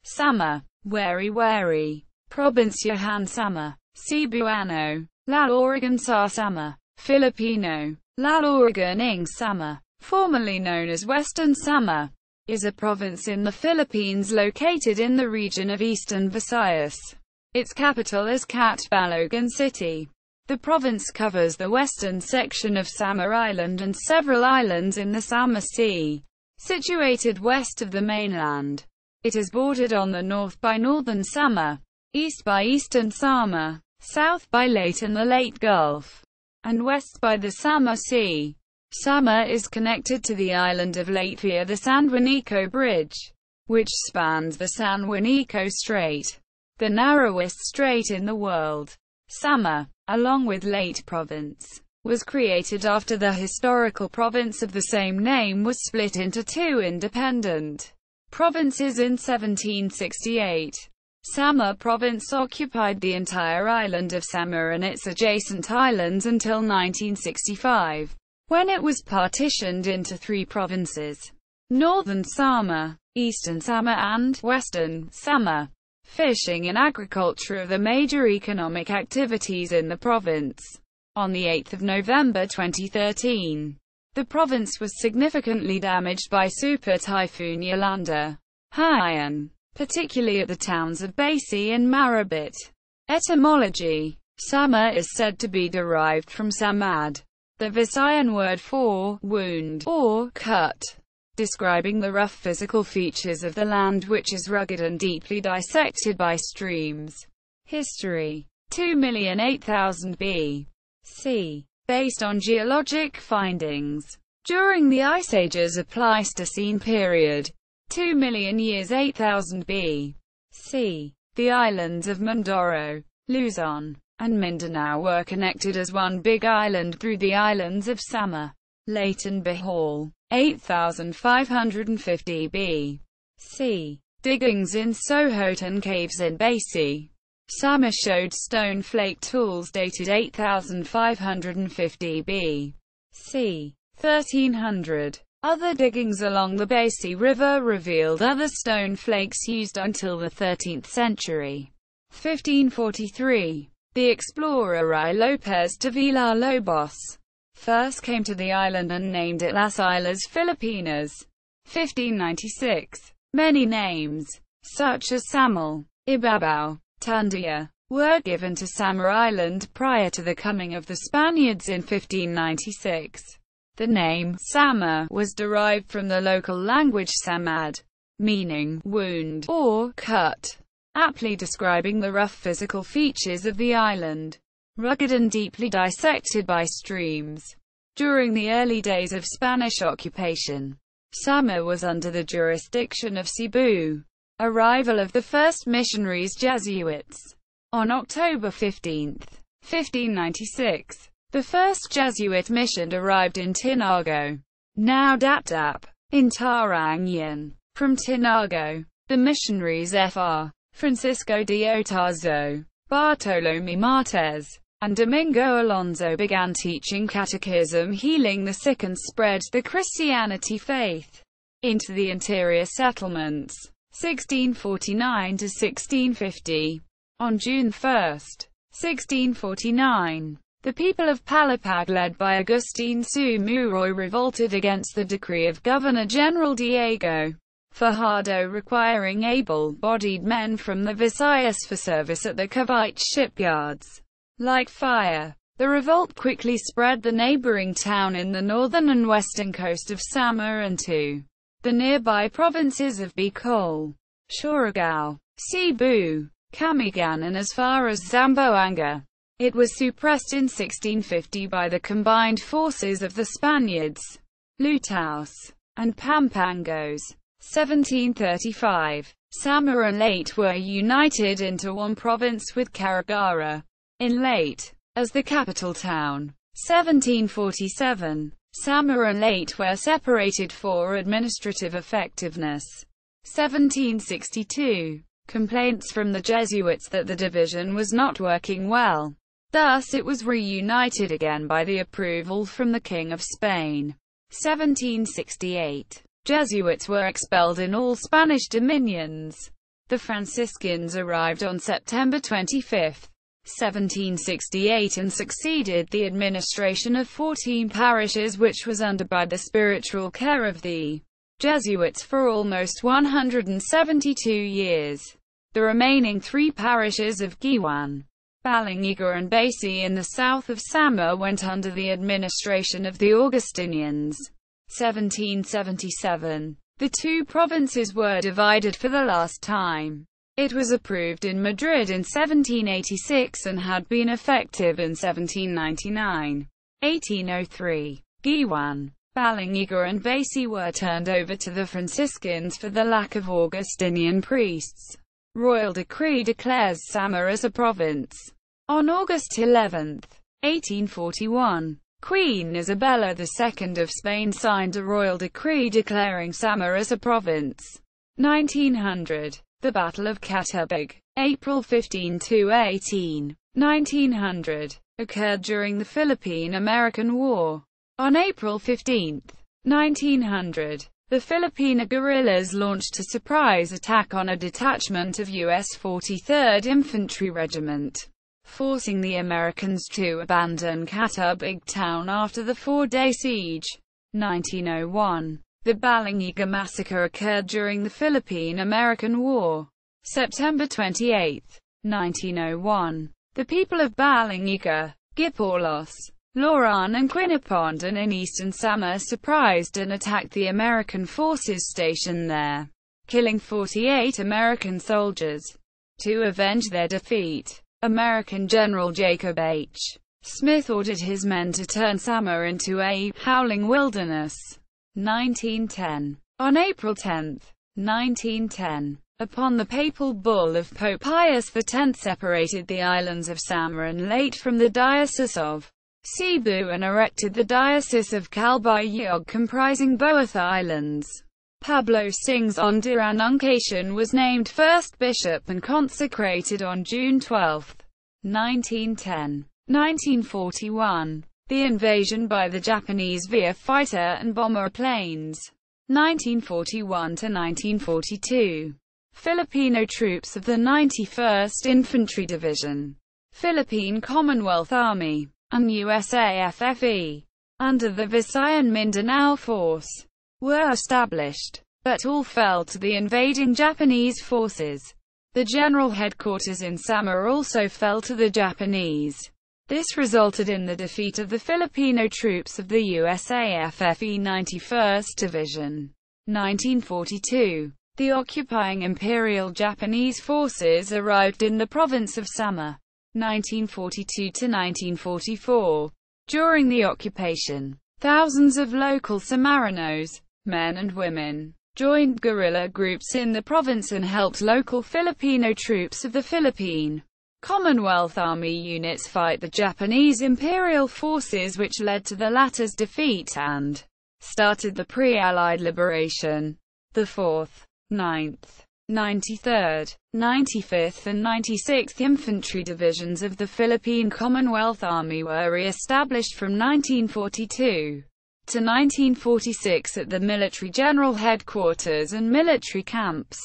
Samar, Waray-Waray, Probinsya Samar, Cebuano, Lalawigan sa Samar, Filipino, Lalawigan Samar, formerly known as Western Samar, is a province in the Philippines located in the region of Eastern Visayas. Its capital is Catbalogan City. The province covers the western section of Samar Island and several islands in the Samar Sea, situated west of the mainland. It is bordered on the north by Northern Samar, east by Eastern Samar, south by Leyte and the Leyte Gulf, and west by the Samar Sea. Samar is connected to the island of Leyte via the San Juanico Bridge, which spans the San Juanico Strait, the narrowest strait in the world. Samar, along with Leyte Province, was created after the historical province of the same name was split into two independent provinces in 1768. Samar Province occupied the entire island of Samar and its adjacent islands until 1965, when it was partitioned into three provinces: Northern Samar, Eastern Samar and Western Samar. Fishing and agriculture are the major economic activities in the province. On 8 November 2013, the province was significantly damaged by Super Typhoon Yolanda, Haiyan, particularly at the towns of Basi and Marabit. Etymology: Samar is said to be derived from samad, the Visayan word for wound or cut, describing the rough physical features of the land, which is rugged and deeply dissected by streams. History: 2,008,000 B.C. Based on geologic findings during the Ice Ages of Pleistocene period, 2 million years 8,000 B.C., the islands of Mindoro, Luzon, and Mindanao were connected as one big island through the islands of Samar, Leyte and Bohol. 8,550 B.C. Diggings in Sohoton caves in Basi, Samar showed stone flake tools dated 8,550 B.C. 1300. Other diggings along the Basi River revealed other stone flakes used until the 13th century. 1543. The explorer I. Lopez de Villalobos first came to the island and named it Las Islas Filipinas. 1596. Many names, such as Samal, Ibabaw, Tandia, were given to Samar Island prior to the coming of the Spaniards in 1596. The name Samar was derived from the local language Samad, meaning wound or cut, aptly describing the rough physical features of the island, rugged and deeply dissected by streams. During the early days of Spanish occupation, Samar was under the jurisdiction of Cebu. Arrival of the first missionaries Jesuits. On October 15, 1596, the first Jesuit mission arrived in Tinago, now Dap-Dap, in Tarangan. From Tinago, the missionaries Fr. Francisco de Otazo, Bartolome Martes, and Domingo Alonso began teaching catechism, healing the sick, and spread the Christianity faith into the interior settlements. 1649 to 1650. On June 1, 1649, the people of Palapag, led by Agustin Sumuroy, revolted against the decree of Governor-General Diego Fajardo requiring able-bodied men from the Visayas for service at the Cavite shipyards. Like fire, the revolt quickly spread the neighboring town in the northern and western coast of Samar and to the nearby provinces of Bicol, Surigao, Cebu, Camigan, and as far as Zamboanga. It was suppressed in 1650 by the combined forces of the Spaniards, Lutaos, and Pampangos. 1735. Samar and Leyte were united into one province with Carigara in Leyte as the capital town. 1747. Samar and Leyte were separated for administrative effectiveness. 1762. Complaints from the Jesuits that the division was not working well. Thus it was reunited again by the approval from the King of Spain. 1768. Jesuits were expelled in all Spanish dominions. The Franciscans arrived on September 25, 1768 and succeeded the administration of 14 parishes which was under by the spiritual care of the Jesuits for almost 172 years. The remaining 3 parishes of Giwan, Balingiga and Basey in the south of Samar went under the administration of the Augustinians. 1777. The 2 provinces were divided for the last time. It was approved in Madrid in 1786 and had been effective in 1799. 1803. Giwan, Balingiga and Basey were turned over to the Franciscans for the lack of Augustinian priests. Royal decree declares Samar as a province. On August 11, 1841, Queen Isabella II of Spain signed a royal decree declaring Samar as a province. 1900. The Battle of Catbalogan, April 15–18, 1900, occurred during the Philippine-American War. On April 15, 1900, the Filipino guerrillas launched a surprise attack on a detachment of U.S. 43rd Infantry Regiment, forcing the Americans to abandon Catbalogan town after the 4-day siege. 1901. The Balingiga Massacre occurred during the Philippine-American War. September 28, 1901. The people of Balingiga, Gipolos, Loran and Quinapondan in Eastern Samar surprised and attacked the American forces stationed there, killing 48 American soldiers. To avenge their defeat, American General Jacob H. Smith ordered his men to turn Samar into a howling wilderness. 1910. On April 10, 1910, upon the papal bull of Pope Pius X separated the islands of Samar and Leyte from the Diocese of Cebu and erected the Diocese of Calbayog comprising both islands. Pablo Sing's Annunciation was named first bishop and consecrated on June 12, 1910. 1941. The invasion by the Japanese via fighter and bomber planes. 1941–1942. Filipino troops of the 91st Infantry Division, Philippine Commonwealth Army, and USAFFE, under the Visayan Mindanao Force, were established, but all fell to the invading Japanese forces. The general headquarters in Samar also fell to the Japanese. This resulted in the defeat of the Filipino troops of the USAFFE 91st Division. 1942. The occupying Imperial Japanese forces arrived in the province of Samar. 1942–1944. During the occupation, thousands of local Samarinos, men and women, joined guerrilla groups in the province and helped local Filipino troops of the Philippine Commonwealth Army units fight the Japanese Imperial forces, which led to the latter's defeat and started the pre-Allied liberation. The 4th, 9th, 93rd, 95th and 96th Infantry Divisions of the Philippine Commonwealth Army were re-established from 1942 to 1946 at the military general headquarters and military camps.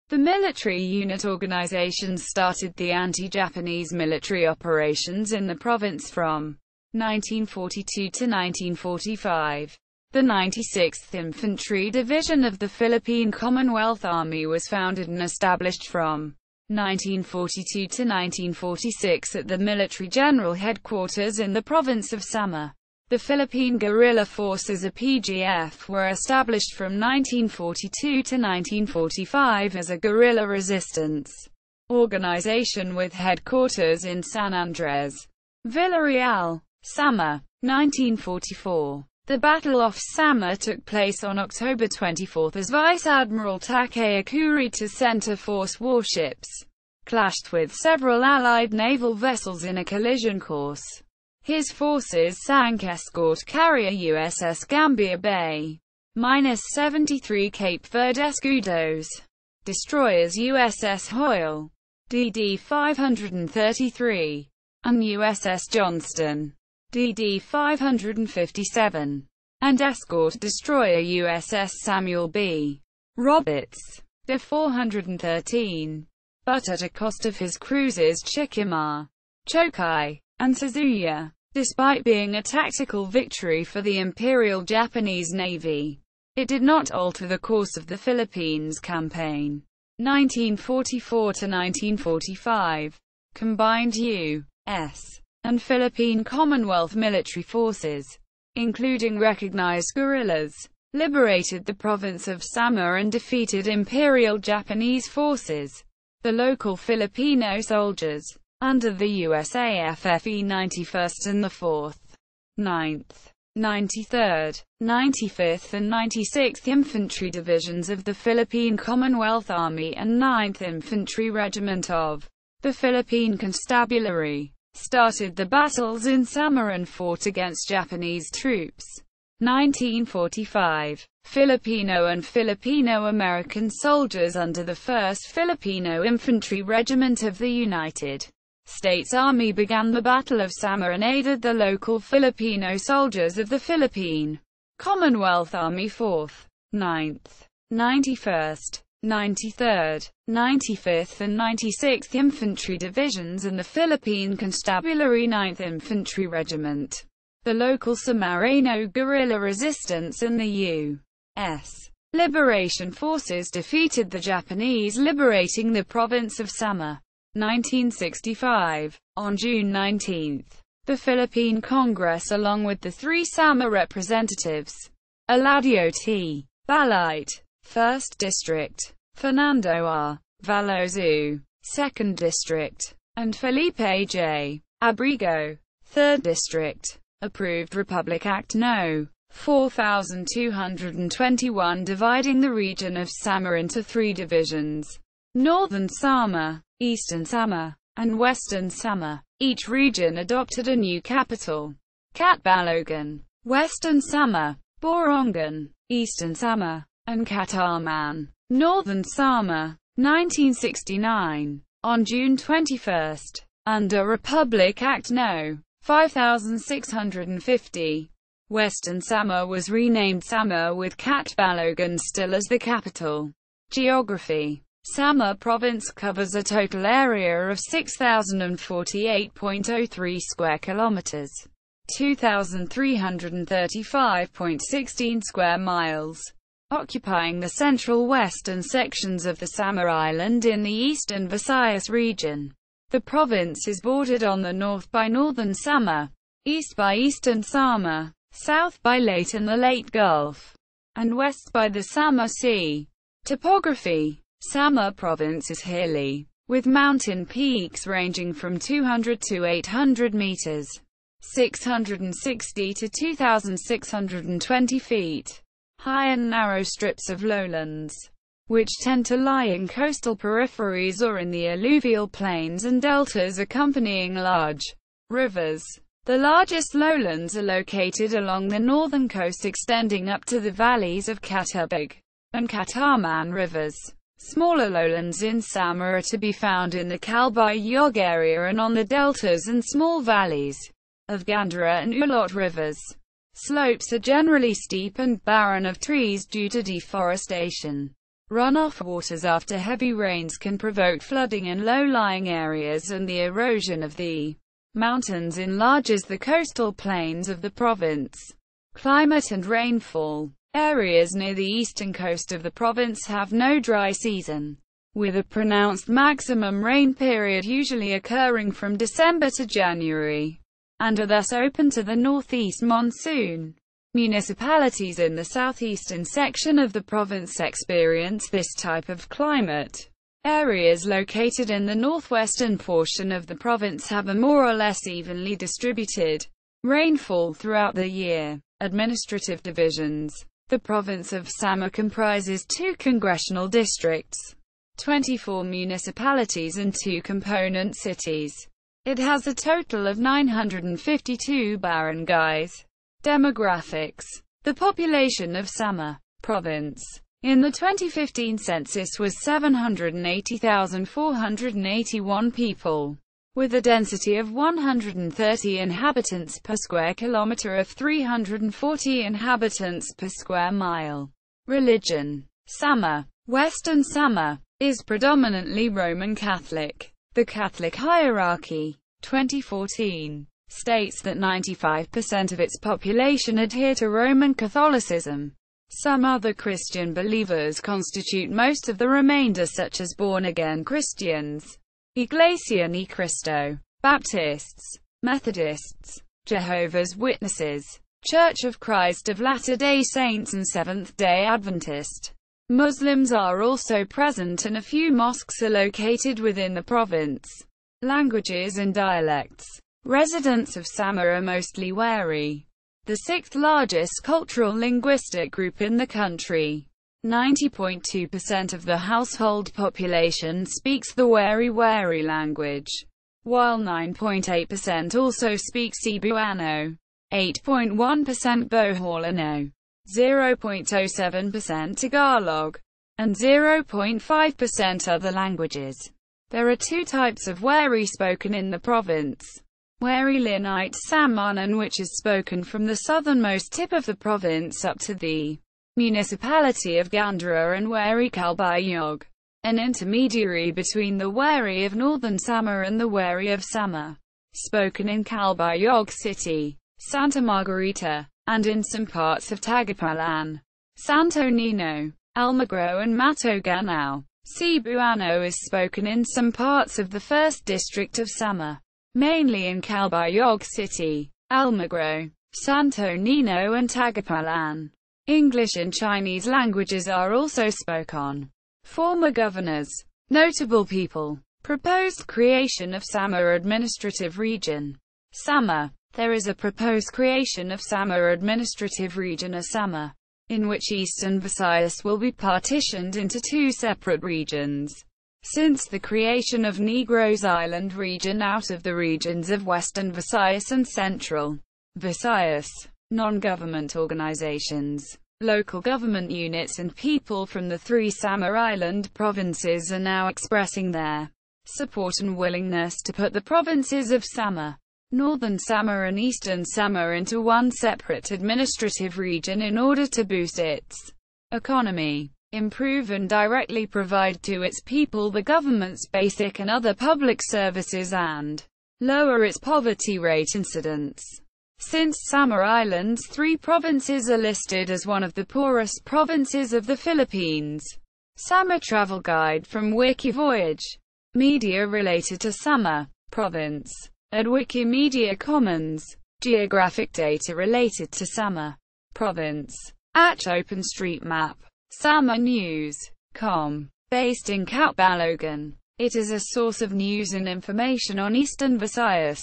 The military unit organizations started the anti-Japanese military operations in the province from 1942 to 1945. The 96th Infantry Division of the Philippine Commonwealth Army was founded and established from 1942 to 1946 at the military general headquarters in the province of Samar. The Philippine Guerrilla Forces (PGF) were established from 1942 to 1945 as a guerrilla resistance organization with headquarters in San Andres, Villarreal, Samar. 1944. The Battle off Samar took place on October 24 as Vice Admiral Takeo Kurita Center Force warships clashed with several Allied naval vessels in a collision course. His forces sank escort carrier USS Gambia Bay, -73 Cape Verde Escudos, destroyers USS Hoyle, DD 533, and USS Johnston, DD 557, and escort destroyer USS Samuel B. Roberts. de 413, but at a cost of his cruisers Chikima, Chokai, and Suzuya. Despite being a tactical victory for the Imperial Japanese Navy, it did not alter the course of the Philippines Campaign. 1944–1945. Combined U.S. and Philippine Commonwealth military forces, including recognized guerrillas, liberated the province of Samar and defeated Imperial Japanese forces. The local Filipino soldiers, under the USAF FE 91st and the 4th, 9th, 93rd, 95th and 96th Infantry Divisions of the Philippine Commonwealth Army and 9th Infantry Regiment of the Philippine Constabulary, started the battles in Samar and fought against Japanese troops. 1945. Filipino and Filipino-American soldiers under the 1st Filipino Infantry Regiment of the United States Army began the Battle of Samar and aided the local Filipino soldiers of the Philippine Commonwealth Army 4th, 9th, 91st, 93rd, 95th and 96th Infantry Divisions and the Philippine Constabulary 9th Infantry Regiment. The local Samarino guerrilla resistance and the U.S. Liberation Forces defeated the Japanese, liberating the province of Samar. 1965. On June 19, the Philippine Congress, along with the 3 Samar representatives, Eladio T. Balite, 1st District, Fernando R. Valozu, 2nd District, and Felipe J. Abrigo, 3rd District, approved Republic Act No. 4221 dividing the region of Samar into 3 divisions: Northern Samar, Eastern Samar, and Western Samar. Each region adopted a new capital: Catbalogan, Western Samar, Borongan, Eastern Samar, and Catarman, Northern Samar. 1969. On June 21, under Republic Act No. 5650, Western Samar was renamed Samar with Catbalogan still as the capital. Geography. Samar Province covers a total area of 6,048.03 square kilometers, 2,335.16 square miles, occupying the central western sections of the Samar Island in the Eastern Visayas region. The province is bordered on the north by Northern Samar, east by Eastern Samar, south by Leyte and the Leyte Gulf, and west by the Samar Sea. Topography. Samar Province is hilly, with mountain peaks ranging from 200 to 800 meters, 660 to 2,620 feet, high, and narrow strips of lowlands, which tend to lie in coastal peripheries or in the alluvial plains and deltas accompanying large rivers. The largest lowlands are located along the northern coast extending up to the valleys of Catbalogan and Catarman rivers. Smaller lowlands in Samar are to be found in the Calbayog area and on the deltas and small valleys of Gandara and Ulot rivers. Slopes are generally steep and barren of trees due to deforestation. Runoff waters after heavy rains can provoke flooding in low-lying areas, and the erosion of the mountains enlarges the coastal plains of the province. Climate and rainfall. Areas near the eastern coast of the province have no dry season, with a pronounced maximum rain period usually occurring from December to January, and are thus open to the northeast monsoon. Municipalities in the southeastern section of the province experience this type of climate. Areas located in the northwestern portion of the province have a more or less evenly distributed rainfall throughout the year. Administrative divisions. The province of Samar comprises 2 congressional districts, 24 municipalities and 2 component cities. It has a total of 952 barangays. Demographics. The population of Samar Province in the 2015 census was 780,481 people, with a density of 130 inhabitants per square kilometer of 340 inhabitants per square mile. Religion. Samar Western Samar is predominantly Roman Catholic. The Catholic hierarchy, 2014, states that 95% of its population adhere to Roman Catholicism. Some other Christian believers constitute most of the remainder, such as born-again Christians, Iglesia Ni Cristo, Baptists, Methodists, Jehovah's Witnesses, Church of Christ of Latter-day Saints and Seventh-day Adventist. Muslims are also present and a few mosques are located within the province. Languages and dialects. Residents of Samar are mostly Waray, the sixth largest cultural linguistic group in the country. 90.2% of the household population speaks the Waray-Waray language, while 9.8% also speak Cebuano, 8.1% Boholano, 0.07% Tagalog, and 0.5% other languages. There are two types of Waray spoken in the province. Waray-Leyte Samar, which is spoken from the southernmost tip of the province up to the municipality of Gandara, and Waray-Calbayog, an intermediary between the Waray of Northern Samar and the Waray of Samar, spoken in Catbalogan City, Santa Margarita, and in some parts of Tagapalan, Santo Niño, Almagro and Matoganao. Cebuano is spoken in some parts of the 1st District of Samar, mainly in Catbalogan City, Almagro, Santo Niño and Tagapalan. English and Chinese languages are also spoken. Former governors. Notable people. Proposed creation of Samar Administrative Region. Samar. There is a proposed creation of Samar Administrative Region Samar, in which Eastern Visayas will be partitioned into two separate regions. Since the creation of Negros Island region out of the regions of Western Visayas and Central Visayas, non-government organizations, local government units and people from the three Samar Island provinces are now expressing their support and willingness to put the provinces of Samar, Northern Samar and Eastern Samar into one separate administrative region in order to boost its economy, improve and directly provide to its people the government's basic and other public services, and lower its poverty rate incidence. Since Samar Island's three provinces are listed as one of the poorest provinces of the Philippines. Samar Travel Guide from Wikivoyage. Media related to Samar Province at Wikimedia Commons. Geographic data related to Samar Province at OpenStreetMap. Samar News.com. Based in Catbalogan, it is a source of news and information on Eastern Visayas,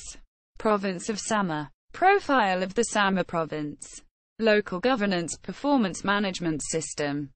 Province of Samar. Profile of the Samar Province. Local governance performance management system.